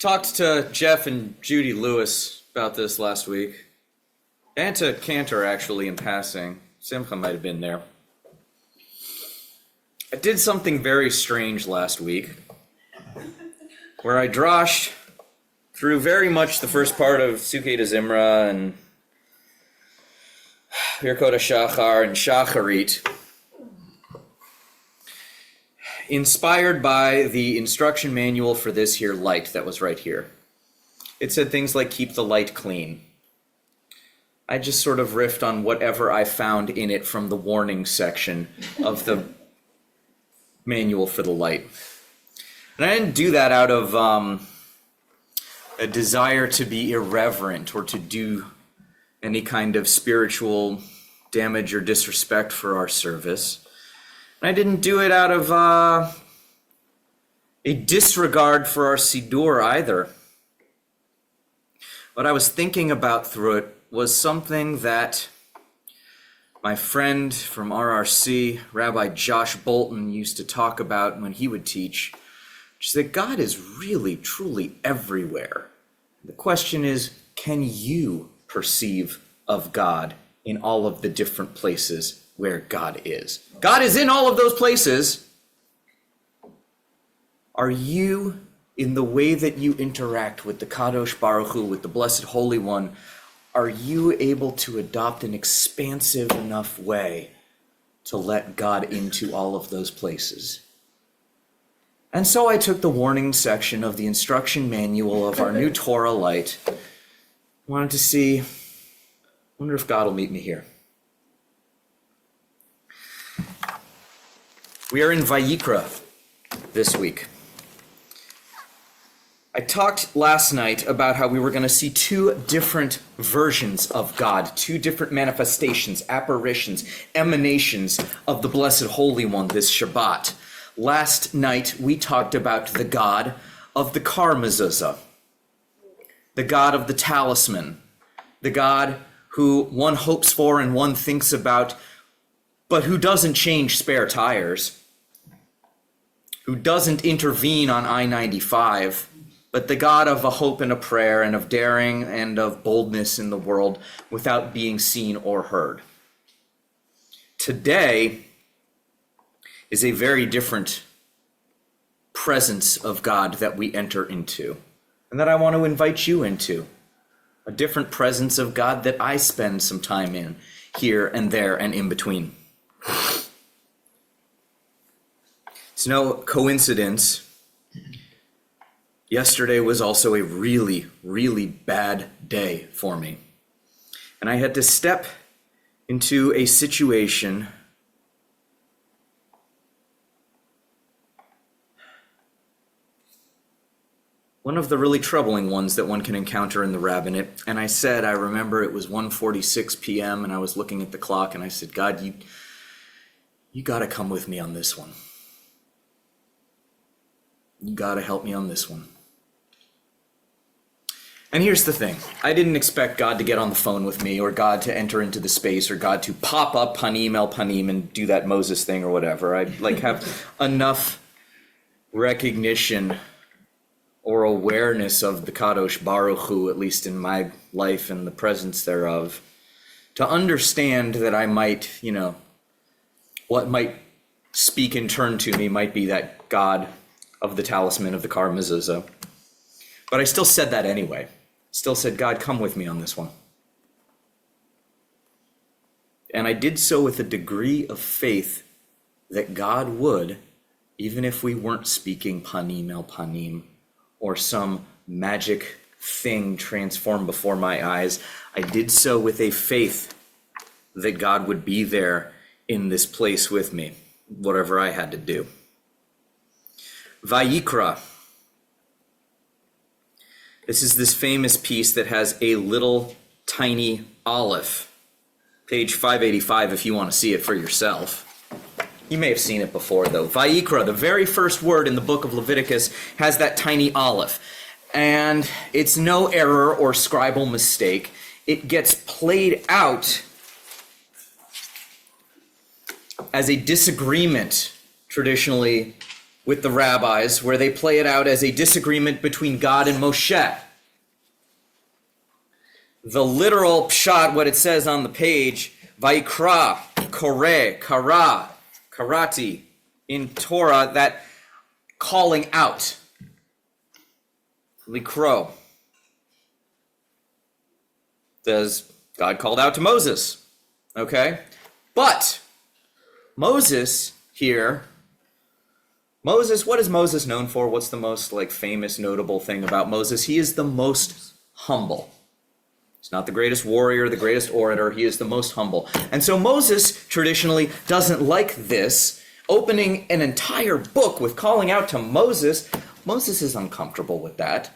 Talked to Jeff and Judy Lewis about this last week, and to Cantor actually in passing. Simcha might have been there. I did something very strange last week, where I droshed through very much the first part of Sukkei de Zimra and Birkot HaShachar and Shacharit, inspired by the instruction manual for this here light that was right here. It said things like, keep the light clean. I just sort of riffed on whatever I found in it from the warning section of the manual for the light. And I didn't do that out of a desire to be irreverent or to do any kind of spiritual damage or disrespect for our service. And I didn't do it out of a disregard for our Siddur either. What I was thinking about through it was something that my friend from RRC, Rabbi Josh Bolton, used to talk about when he would teach, which is that God is really, truly everywhere. The question is, can you perceive of God in all of the different places where God is? God is in all of those places. Are you, in the way that you interact with the Kadosh Baruch Hu, with the Blessed Holy One, are you able to adopt an expansive enough way to let God into all of those places? And so I took the warning section of the instruction manual of our new Torah light. Wanted to see, wonder if God will meet me here. We are in Vayikra this week. I talked last night about how we were going to see two different versions of God, two different manifestations, apparitions, emanations of the Blessed Holy One this Shabbat. Last night we talked about the God of the kar mezuzah, the God of the talisman, the God who one hopes for and one thinks about, but who doesn't change spare tires, who doesn't intervene on I-95, but the God of a hope and a prayer and of daring and of boldness in the world without being seen or heard. Today is a very different presence of God that we enter into, and that I want to invite you into. A different presence of God that I spend some time in, here and there and in between. It's no coincidence. Yesterday was also a really, really bad day for me. And I had to step into a situation one of the really troubling ones that one can encounter in the rabbinate. And I remember it was 1:46 p.m. and I was looking at the clock and I said, God, you got to come with me on this one. You got to help me on this one. And here's the thing. I didn't expect God to get on the phone with me, or God to enter into the space, or God to pop up panim el panim and do that Moses thing or whatever. I have enough recognition or awareness of the Kadosh Baruch Hu, at least in my life and the presence thereof, to understand that I might, what might speak in turn to me might be that God of the talisman of the kar mezuzah. But I still said that anyway. Still said, God, come with me on this one. And I did so with a degree of faith that God would, even if we weren't speaking panim el panim, or some magic thing transformed before my eyes, I did so with a faith that God would be there in this place with me, whatever I had to do. Vayikra. This is this famous piece that has a little tiny aleph. Page 585 if you want to see it for yourself. You may have seen it before though. Vayikra, the very first word in the book of Leviticus, has that tiny aleph. And it's no error or scribal mistake. It gets played out as a disagreement, traditionally, with the rabbis, where they play it out as a disagreement between God and Moshe. The literal pshat, what it says on the page, Vayikra, Kore, Kara, Karati, in Torah, that calling out, Likro. Says God called out to Moses, okay? But Moses here, what is Moses known for? What's the most famous, notable thing about Moses? He is the most humble. He's not the greatest warrior, the greatest orator. He is the most humble. And so Moses traditionally doesn't like this. Opening an entire book with calling out to Moses, Moses is uncomfortable with that.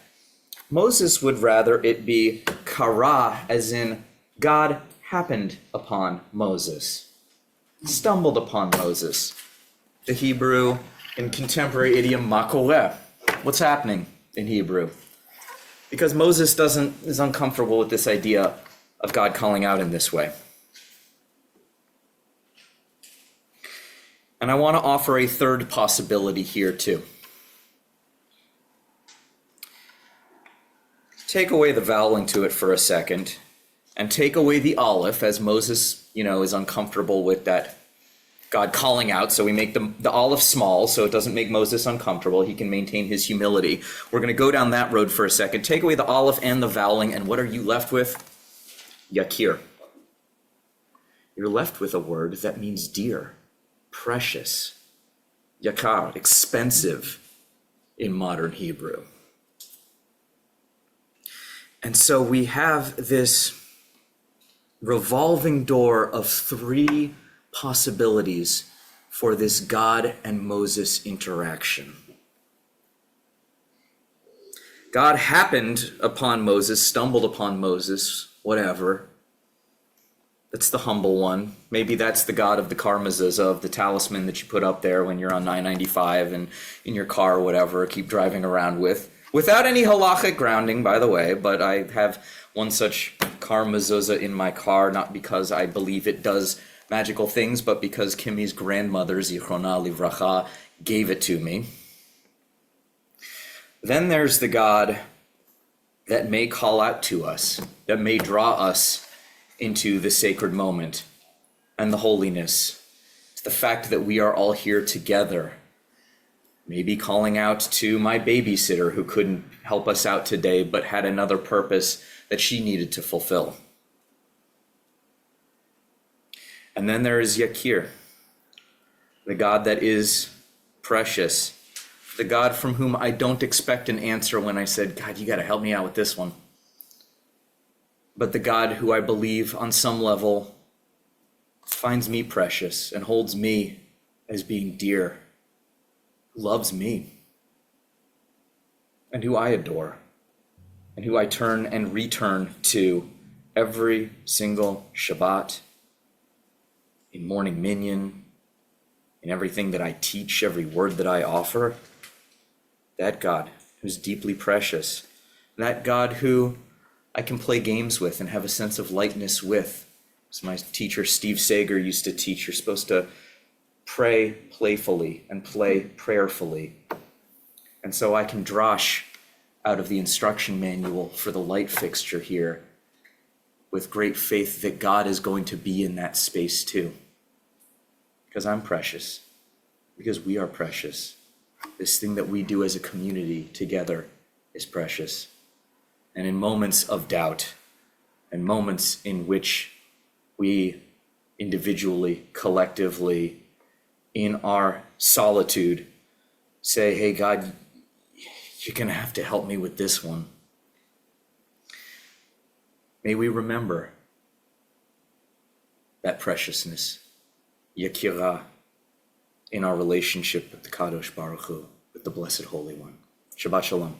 Moses would rather it be kara, as in God happened upon Moses, stumbled upon Moses. The Hebrew in contemporary idiom makoreh. What's happening in Hebrew? Because Moses is uncomfortable with this idea of God calling out in this way. And I want to offer a third possibility here too. Take away the vowel into it for a second, and take away the aleph, as Moses, is uncomfortable with that God calling out, so we make the aleph small so it doesn't make Moses uncomfortable. He can maintain his humility. We're going to go down that road for a second. Take away the aleph and the voweling, and what are you left with? Yakir. You're left with a word that means dear, precious. Yakar, expensive in modern Hebrew. And so we have this revolving door of three possibilities for this God and Moses interaction. God happened upon Moses, stumbled upon Moses, whatever. That's the humble one. Maybe that's the God of the car mezuzah, of the talisman that you put up there when you're on 995 and in your car or whatever, keep driving around with. Without any halachic grounding, by the way, but I have one such car mezuzah in my car, not because I believe it does magical things, but because Kimmy's grandmother, Zichrona Livracha, gave it to me. Then there's the God that may call out to us, that may draw us into the sacred moment and the holiness. It's the fact that we are all here together. Maybe calling out to my babysitter who couldn't help us out today, but had another purpose that she needed to fulfill. And then there is Yakir, the God that is precious, the God from whom I don't expect an answer when I said, God, you got to help me out with this one. But the God who I believe on some level finds me precious and holds me as being dear, loves me, and who I adore, and who I turn and return to every single Shabbat, in morning minyan, in everything that I teach, every word that I offer. That God who's deeply precious, that God who I can play games with and have a sense of lightness with. As my teacher Steve Sager used to teach, you're supposed to pray playfully and play prayerfully. And so I can drosh out of the instruction manual for the light fixture here with great faith that God is going to be in that space too. Because I'm precious, because we are precious. This thing that we do as a community together is precious. And in moments of doubt, and moments in which we individually, collectively, in our solitude, say, hey, God, you're going to have to help me with this one. May we remember that preciousness, Yakira, in our relationship with the Kadosh Baruch Hu, with the Blessed Holy One. Shabbat Shalom.